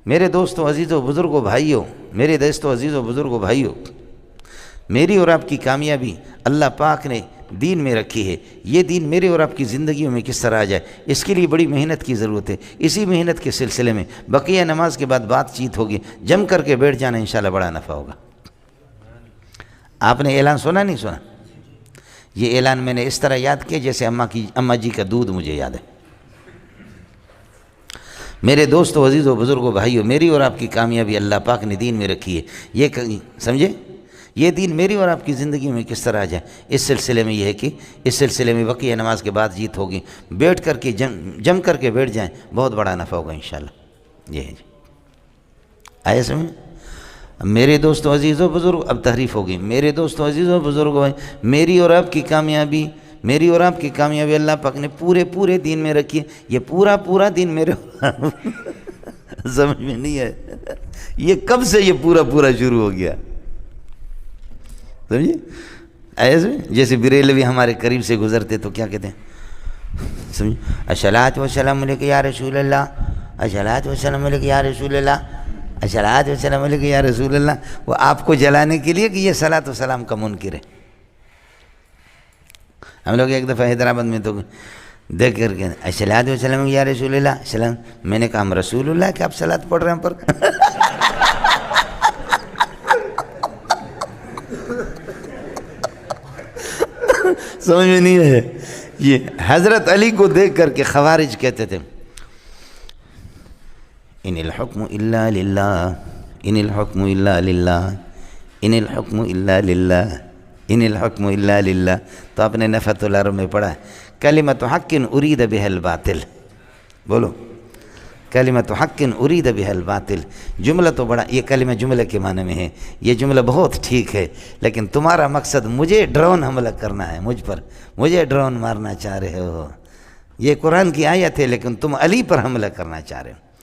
میرے دوستوں عزیزوں بزرگوں بھائیوں، میرے دوستوں عزیزوں بزرگوں بھائیوں، میری اور آپ کی کامیابی اللہ پاک نے دین میں رکھی ہے۔ یہ دین میرے اور آپ کی زندگیوں میں کس طرح آ جائے، اس کے لیے بڑی محنت کی ضرورت ہے۔ اسی محنت کے سلسلے میں بقیہ نماز کے بعد بات چیت ہوگی، جم کر کے بیٹھ جانا، انشاءاللہ بڑا نفع ہوگا۔ آپ نے اعلان سنا نہیں سنا؟ یہ اعلان میں نے اس طرح یاد کیا جیسے اماں جی کا دودھ مجھے یاد ہے۔ میرے دوستو عزیزو بزرگو بھائیو، میری اور آپ کی کامیابی اللہ پاک نے دین میں رکھی ہے۔ یہ سمجھے، یہ دین میری اور آپ کی زندگی میں کس طرح آ جائے، اس سلسلے میں یہ ہے کہ اس سلسلے میں بقیہ نماز کے بعد جیت ہوگی، بیٹھ کر کے جم کر کے بیٹھ جائیں، بہت بڑا نفع ہوگا انشاءاللہ۔ یہ ہے جی، آئے سمجھ؟ میرے دوستو عزیزو بزرگ، اب تحریف ہوگی۔ میرے دوستو عزیزو بزرگو، میری اور آپ کی کامیابی، میری اور آپ کی کامیابی اللہ پاک نے پورے دین میں رکھی ہے۔ یہ پورا دین میرے سمجھ میں نہیں ہے، یہ کب سے یہ پورا شروع ہو گیا، سمجھے؟ ایسے جیسے بریلوی ہمارے قریب سے گزرتے تو کیا کہتے ہیں، سمجھے؟ الصلاۃ والسلام علیک یا رسول اللہ، الصلاۃ والسلام علیک یا رسول اللہ، الصلاۃ والسلام علیک یا رسول اللہ۔ وہ آپ کو جلانے کے لیے کہ یہ صلاۃ و سلام کا منکر ہے۔ ہم لوگ ایک دفعہ حیدرآباد میں تو دیکھ کر کے الصلاۃ والسلام یا رسول اللہ سلام، میں نے کہا ہم رسول اللہ کہ آپ صلاۃ پڑھ رہے ہیں پر سمجھ میں نہیں ہے۔ یہ حضرت علی کو دیکھ کر کے خوارج کہتے تھے ان الحکم الا للہ، ان الحکم الا للہ، ان الحکم الا للہ، ان الحکم الا للہ۔ تو آپ نے نفحۃ العرب میں پڑھا کلمۃ حق ارید بها الباطل، بولو کلمۃ حق ارید بها الباطل۔ جملہ تو بڑا، یہ کلمہ جملہ کے معنی میں ہے، یہ جملہ بہت ٹھیک ہے، لیکن تمہارا مقصد مجھے ڈرون حملہ کرنا ہے، مجھ پر مجھے ڈرون مارنا چاہ رہے ہو۔ یہ قرآن کی آیت ہے لیکن تم علی پر حملہ کرنا چاہ رہے ہو۔